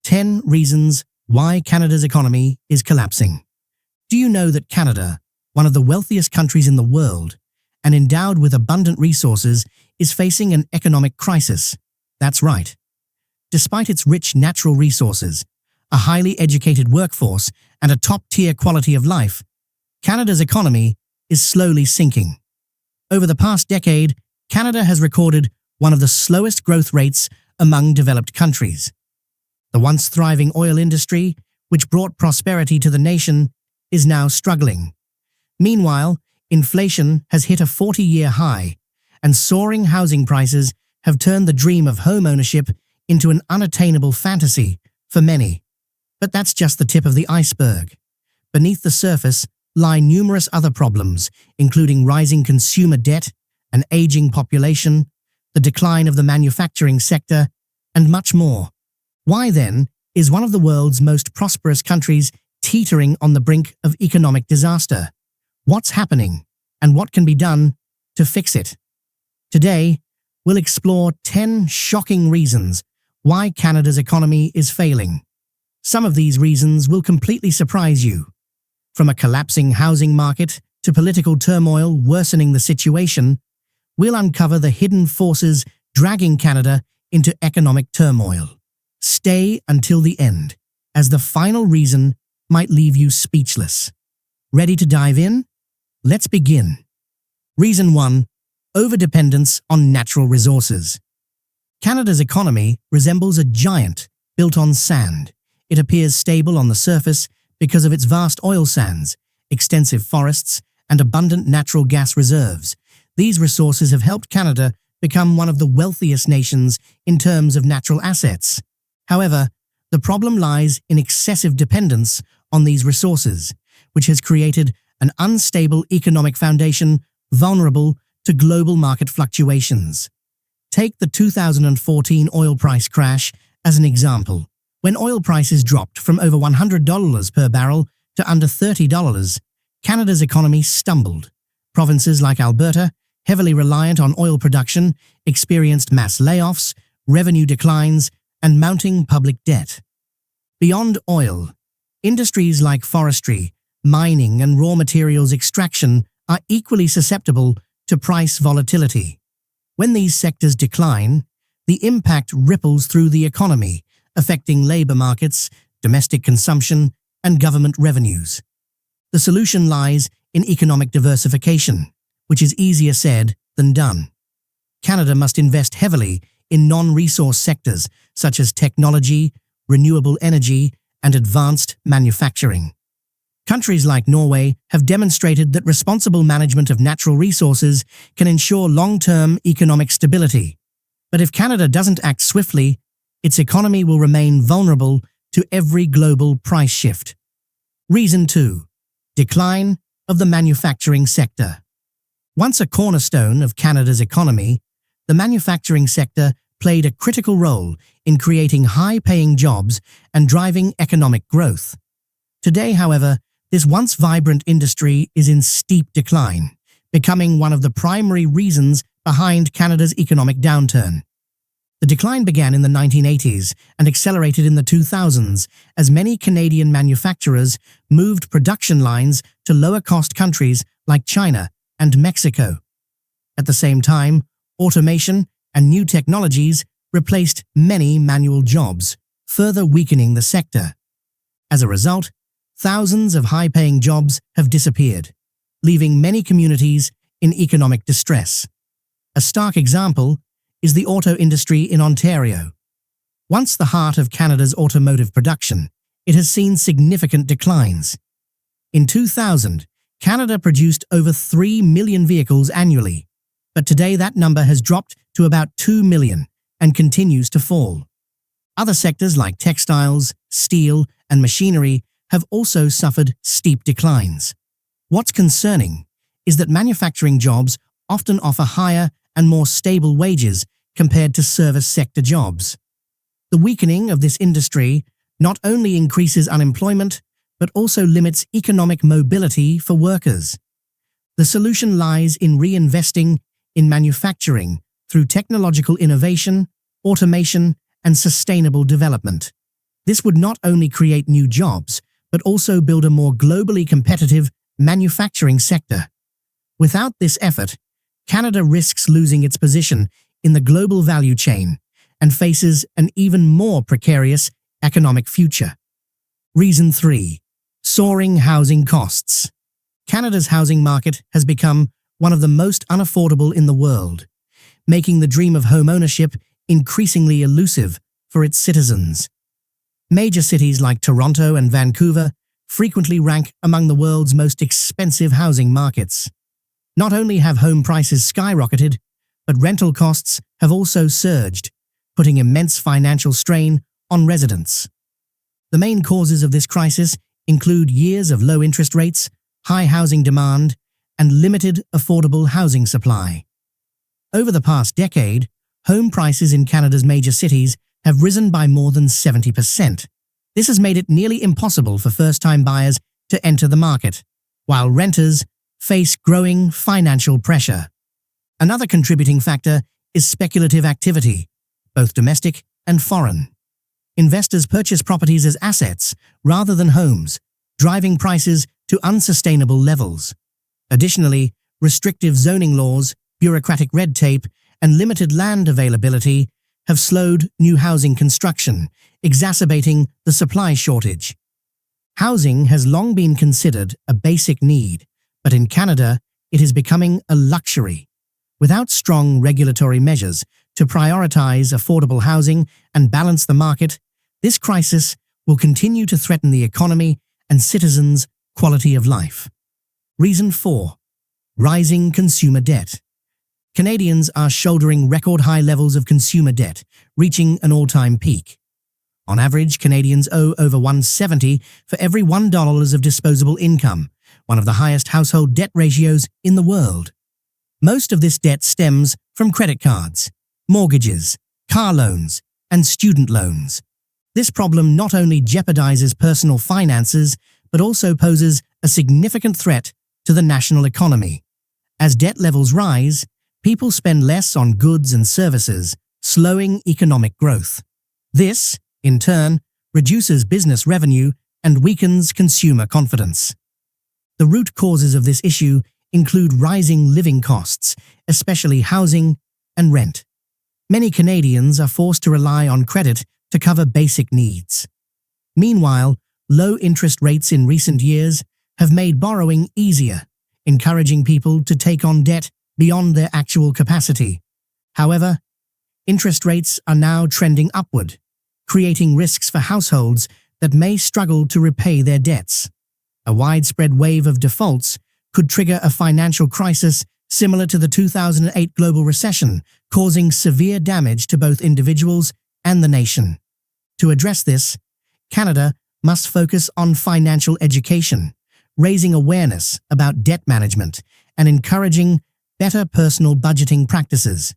10 reasons why Canada's economy is collapsing. Do you know that Canada, one of the wealthiest countries in the world and endowed with abundant resources, is facing an economic crisis? That's right. Despite its rich natural resources, a highly educated workforce, and a top-tier quality of life, Canada's economy is slowly sinking. Over the past decade, Canada has recorded one of the slowest growth rates among developed countries. The once thriving oil industry, which brought prosperity to the nation, is now struggling. Meanwhile, inflation has hit a 40-year high, and soaring housing prices have turned the dream of home ownership into an unattainable fantasy for many. But that's just the tip of the iceberg. Beneath the surface lie numerous other problems, including rising consumer debt, an aging population, the decline of the manufacturing sector, and much more. Why, then, is one of the world's most prosperous countries teetering on the brink of economic disaster? What's happening, and what can be done to fix it? Today, we'll explore 10 shocking reasons why Canada's economy is failing. Some of these reasons will completely surprise you. From a collapsing housing market to political turmoil worsening the situation, we'll uncover the hidden forces dragging Canada into economic turmoil. Stay until the end, as the final reason might leave you speechless. Ready to dive in? Let's begin. Reason 1. Overdependence on natural resources. Canada's economy resembles a giant built on sand. It appears stable on the surface because of its vast oil sands, extensive forests, and abundant natural gas reserves. These resources have helped Canada become one of the wealthiest nations in terms of natural assets. However, the problem lies in excessive dependence on these resources, which has created an unstable economic foundation vulnerable to global market fluctuations. Take the 2014 oil price crash as an example. When oil prices dropped from over $100 per barrel to under $30, Canada's economy stumbled. Provinces like Alberta, heavily reliant on oil production, experienced mass layoffs, revenue declines, and mounting public debt. Beyond oil, industries like forestry, mining, and raw materials extraction are equally susceptible to price volatility. When these sectors decline, the impact ripples through the economy, affecting labor markets, domestic consumption, and government revenues. The solution lies in economic diversification, which is easier said than done. Canada must invest heavily in non-resource sectors such as technology, renewable energy, and advanced manufacturing. Countries like Norway have demonstrated that responsible management of natural resources can ensure long-term economic stability. But if Canada doesn't act swiftly, its economy will remain vulnerable to every global price shift. Reason 2. Decline of the manufacturing sector. Once a cornerstone of Canada's economy, the manufacturing sector played a critical role in creating high-paying jobs and driving economic growth. Today, however, this once vibrant industry is in steep decline, becoming one of the primary reasons behind Canada's economic downturn. The decline began in the 1980s and accelerated in the 2000s as many Canadian manufacturers moved production lines to lower-cost countries like China and Mexico. At the same time, automation and new technologies replaced many manual jobs, further weakening the sector. As a result, thousands of high-paying jobs have disappeared, leaving many communities in economic distress. A stark example is the auto industry in Ontario. Once the heart of Canada's automotive production, it has seen significant declines. In 2000, Canada produced over 3 million vehicles annually, but today that number has dropped to about 2 million and continues to fall. Other sectors like textiles, steel, and machinery have also suffered steep declines. What's concerning is that manufacturing jobs often offer higher and more stable wages compared to service sector jobs. The weakening of this industry not only increases unemployment, but also limits economic mobility for workers. The solution lies in reinvesting in manufacturing through technological innovation, automation, and sustainable development. This would not only create new jobs, but also build a more globally competitive manufacturing sector. Without this effort, Canada risks losing its position in the global value chain and faces an even more precarious economic future. Reason 3. Soaring housing costs. Canada's housing market has become one of the most unaffordable in the world, making the dream of home ownership increasingly elusive for its citizens. Major cities like Toronto and Vancouver frequently rank among the world's most expensive housing markets. Not only have home prices skyrocketed, but rental costs have also surged, putting immense financial strain on residents. The main causes of this crisis include years of low interest rates, high housing demand, and limited affordable housing supply. Over the past decade, home prices in Canada's major cities have risen by more than 70%. This has made it nearly impossible for first-time buyers to enter the market, while renters face growing financial pressure. Another contributing factor is speculative activity, both domestic and foreign. Investors purchase properties as assets rather than homes, driving prices to unsustainable levels. Additionally, restrictive zoning laws, bureaucratic red tape, and limited land availability have slowed new housing construction, exacerbating the supply shortage. Housing has long been considered a basic need, but in Canada, it is becoming a luxury. Without strong regulatory measures to prioritize affordable housing and balance the market, this crisis will continue to threaten the economy and citizens' quality of life. Reason 4. Rising consumer debt. Canadians are shouldering record-high levels of consumer debt, reaching an all-time peak. On average, Canadians owe over $1.70 for every $1 of disposable income, one of the highest household debt ratios in the world. Most of this debt stems from credit cards, mortgages, car loans, and student loans. This problem not only jeopardizes personal finances, but also poses a significant threat to the national economy. As debt levels rise, people spend less on goods and services, slowing economic growth. This, in turn, reduces business revenue and weakens consumer confidence. The root causes of this issue include rising living costs, especially housing and rent. Many Canadians are forced to rely on credit to cover basic needs. Meanwhile, low interest rates in recent years have made borrowing easier, encouraging people to take on debt beyond their actual capacity. However, interest rates are now trending upward, creating risks for households that may struggle to repay their debts. A widespread wave of defaults could trigger a financial crisis similar to the 2008 global recession, causing severe damage to both individuals and the nation. To address this, Canada must focus on financial education, raising awareness about debt management, and encouraging better personal budgeting practices.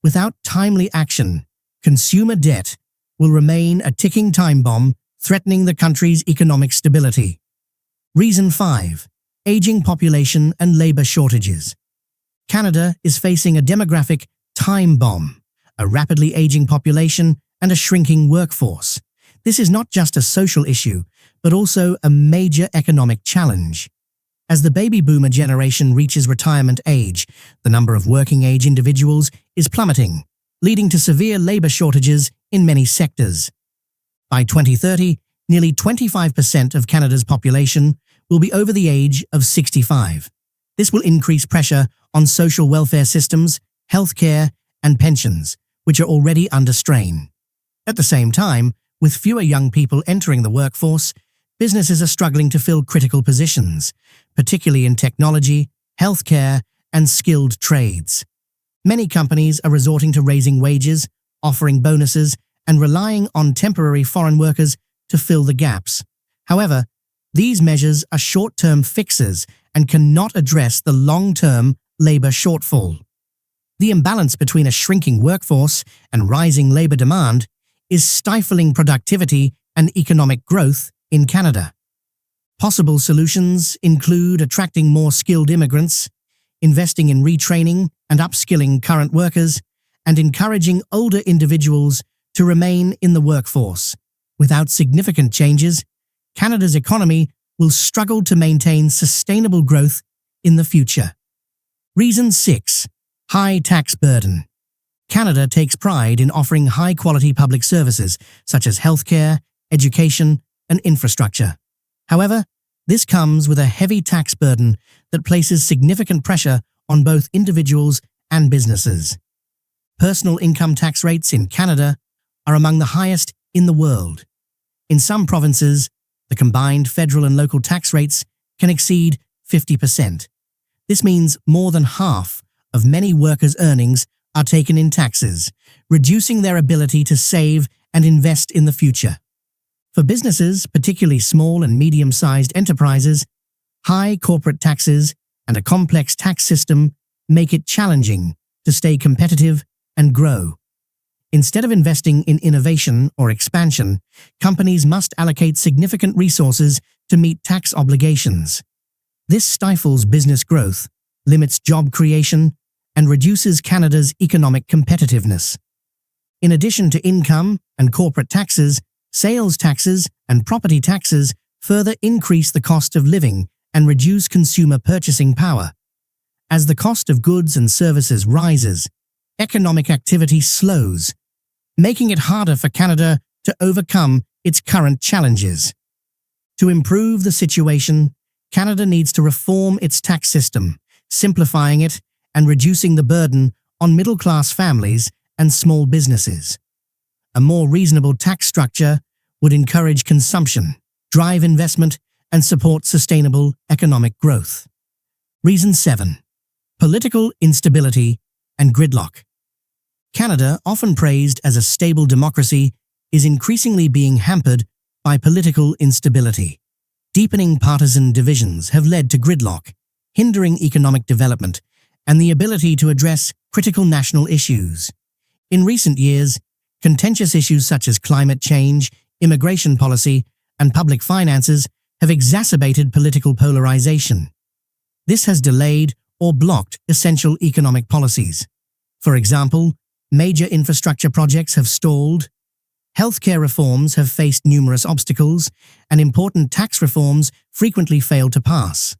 Without timely action, consumer debt will remain a ticking time bomb, threatening the country's economic stability. Reason 5. Aging population and labor shortages. Canada is facing a demographic time bomb, a rapidly aging population and a shrinking workforce. This is not just a social issue, but also a major economic challenge. As the baby boomer generation reaches retirement age, the number of working-age individuals is plummeting, leading to severe labor shortages in many sectors. By 2030, nearly 25% of Canada's population will be over the age of 65. This will increase pressure on social welfare systems, healthcare, and pensions, which are already under strain. At the same time, with fewer young people entering the workforce, businesses are struggling to fill critical positions, particularly in technology, healthcare, and skilled trades. Many companies are resorting to raising wages, offering bonuses, and relying on temporary foreign workers to fill the gaps. However, these measures are short-term fixes and cannot address the long-term labor shortfall. The imbalance between a shrinking workforce and rising labor demand is stifling productivity and economic growth in Canada. Possible solutions include attracting more skilled immigrants, investing in retraining and upskilling current workers, and encouraging older individuals to remain in the workforce. Without significant changes, Canada's economy will struggle to maintain sustainable growth in the future. Reason 6. High tax burden. Canada takes pride in offering high-quality public services such as healthcare, education, and infrastructure. However, this comes with a heavy tax burden that places significant pressure on both individuals and businesses. Personal income tax rates in Canada are among the highest in the world. In some provinces, the combined federal and local tax rates can exceed 50%. This means more than half of many workers' earnings are taken in taxes, reducing their ability to save and invest in the future. For businesses, particularly small and medium-sized enterprises, high corporate taxes and a complex tax system make it challenging to stay competitive and grow. Instead of investing in innovation or expansion, companies must allocate significant resources to meet tax obligations. This stifles business growth, limits job creation, and reduces Canada's economic competitiveness. In addition to income and corporate taxes, sales taxes and property taxes further increase the cost of living and reduce consumer purchasing power. As the cost of goods and services rises, economic activity slows, making it harder for Canada to overcome its current challenges. To improve the situation, Canada needs to reform its tax system, simplifying it and reducing the burden on middle-class families and small businesses. A more reasonable tax structure would encourage consumption, drive investment, and support sustainable economic growth. Reason 7. Political instability and gridlock. Canada, often praised as a stable democracy, is increasingly being hampered by political instability. Deepening partisan divisions have led to gridlock, hindering economic development and the ability to address critical national issues. In recent years, contentious issues such as climate change, immigration policy, and public finances have exacerbated political polarization. This has delayed or blocked essential economic policies. For example, major infrastructure projects have stalled, healthcare reforms have faced numerous obstacles, and important tax reforms frequently fail to pass.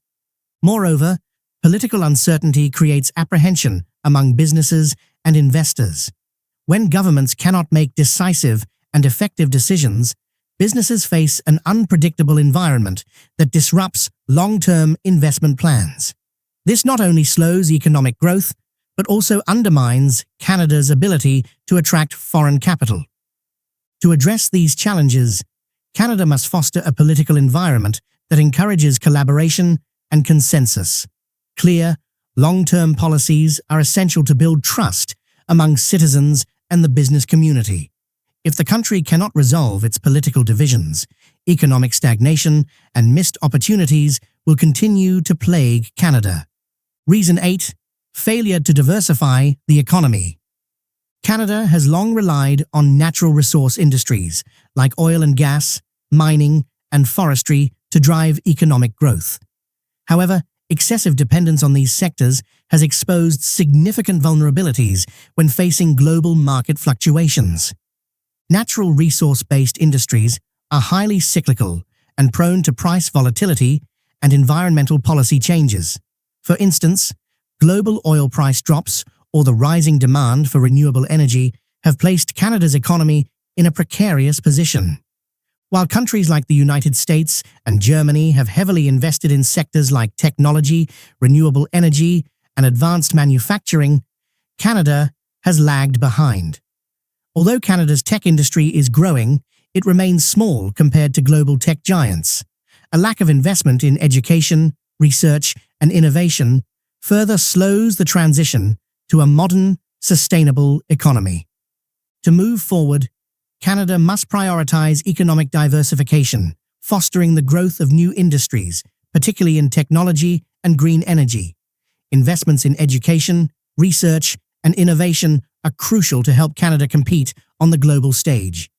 Moreover, political uncertainty creates apprehension among businesses and investors. When governments cannot make decisive and effective decisions, businesses face an unpredictable environment that disrupts long-term investment plans. This not only slows economic growth, but also undermines Canada's ability to attract foreign capital. To address these challenges, Canada must foster a political environment that encourages collaboration and consensus. Clear, long-term policies are essential to build trust among citizens and the business community. If the country cannot resolve its political divisions, economic stagnation and missed opportunities will continue to plague Canada. Reason 8. Failure to diversify the economy. Canada has long relied on natural resource industries like oil and gas, mining, and forestry to drive economic growth. However, excessive dependence on these sectors has exposed significant vulnerabilities when facing global market fluctuations. Natural resource-based industries are highly cyclical and prone to price volatility and environmental policy changes. For instance, global oil price drops or the rising demand for renewable energy have placed Canada's economy in a precarious position. While countries like the United States and Germany have heavily invested in sectors like technology, renewable energy, and advanced manufacturing, Canada has lagged behind. Although Canada's tech industry is growing, it remains small compared to global tech giants. A lack of investment in education, research, and innovation further slows the transition to a modern, sustainable economy. To move forward, Canada must prioritize economic diversification, fostering the growth of new industries, particularly in technology and green energy. Investments in education, research, and innovation are crucial to help Canada compete on the global stage.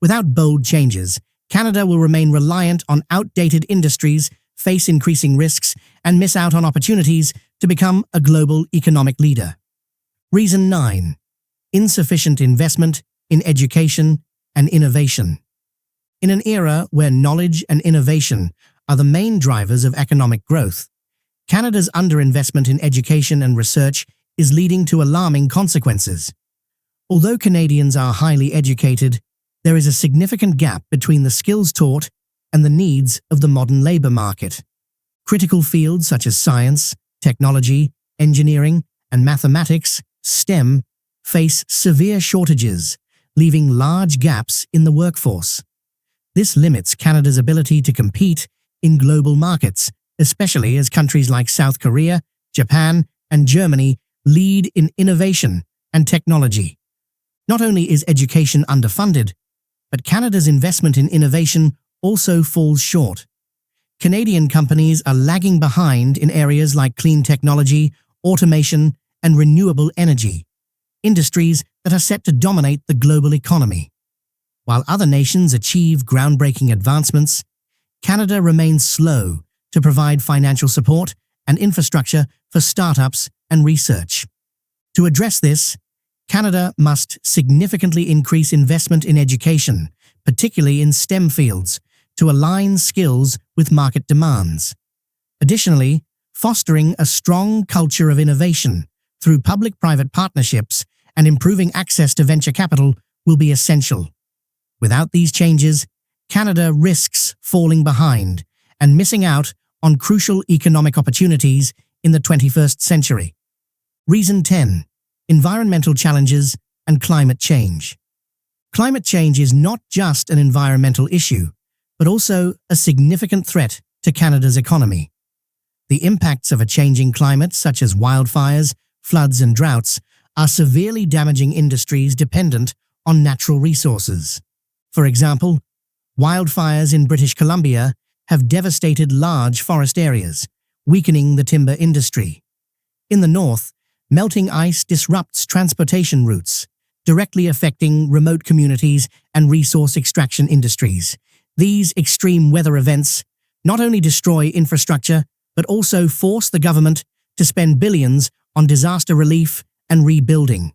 Without bold changes, Canada will remain reliant on outdated industries, face increasing risks, and miss out on opportunities to become a global economic leader. Reason 9. Insufficient investment in education and innovation. In an era where knowledge and innovation are the main drivers of economic growth, Canada's underinvestment in education and research is leading to alarming consequences. Although Canadians are highly educated, there is a significant gap between the skills taught and the needs of the modern labor market. Critical fields such as science, technology, engineering, and mathematics, STEM, face severe shortages, leaving large gaps in the workforce. This limits Canada's ability to compete in global markets, especially as countries like South Korea, Japan, and Germany lead in innovation and technology. Not only is education underfunded, but Canada's investment in innovation also falls short. Canadian companies are lagging behind in areas like clean technology, automation, and renewable energy, industries that are set to dominate the global economy. While other nations achieve groundbreaking advancements, Canada remains slow to provide financial support and infrastructure for startups and research. To address this, Canada must significantly increase investment in education, particularly in STEM fields, to align skills with market demands. Additionally, fostering a strong culture of innovation through public-private partnerships and improving access to venture capital will be essential. Without these changes, Canada risks falling behind and missing out on crucial economic opportunities in the 21st century. Reason 10. Environmental challenges and climate change. Climate change is not just an environmental issue, but also a significant threat to Canada's economy. The impacts of a changing climate, such as wildfires, floods, and droughts, are severely damaging industries dependent on natural resources. For example, wildfires in British Columbia have devastated large forest areas, weakening the timber industry. In the north, melting ice disrupts transportation routes, directly affecting remote communities and resource extraction industries. These extreme weather events not only destroy infrastructure, but also force the government to spend billions on disaster relief and rebuilding.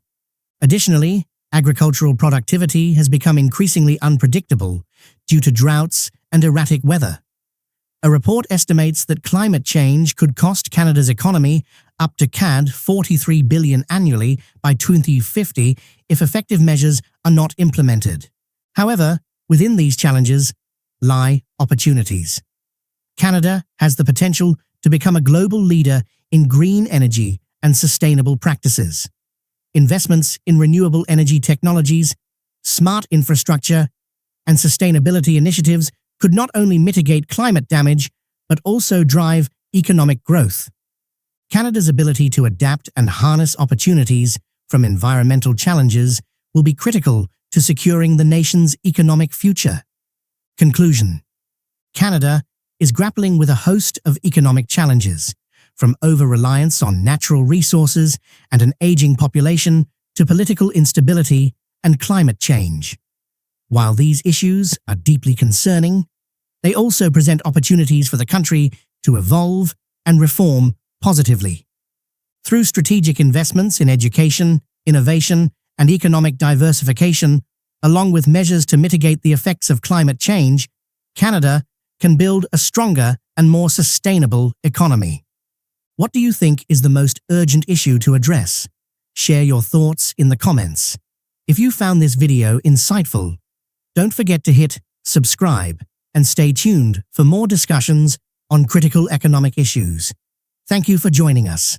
Additionally, agricultural productivity has become increasingly unpredictable due to droughts and erratic weather. A report estimates that climate change could cost Canada's economy up to CAD 43 billion annually by 2050 if effective measures are not implemented. However, within these challenges lie opportunities. Canada has the potential to become a global leader in green energy and sustainable practices. Investments in renewable energy technologies, smart infrastructure, and sustainability initiatives could not only mitigate climate damage, but also drive economic growth. Canada's ability to adapt and harness opportunities from environmental challenges will be critical to securing the nation's economic future. Conclusion: Canada is grappling with a host of economic challenges, from over-reliance on natural resources and an aging population to political instability and climate change. While these issues are deeply concerning, they also present opportunities for the country to evolve and reform positively. Through strategic investments in education, innovation, and economic diversification, along with measures to mitigate the effects of climate change, Canada can build a stronger and more sustainable economy. What do you think is the most urgent issue to address? Share your thoughts in the comments. If you found this video insightful, don't forget to hit subscribe and stay tuned for more discussions on critical economic issues. Thank you for joining us.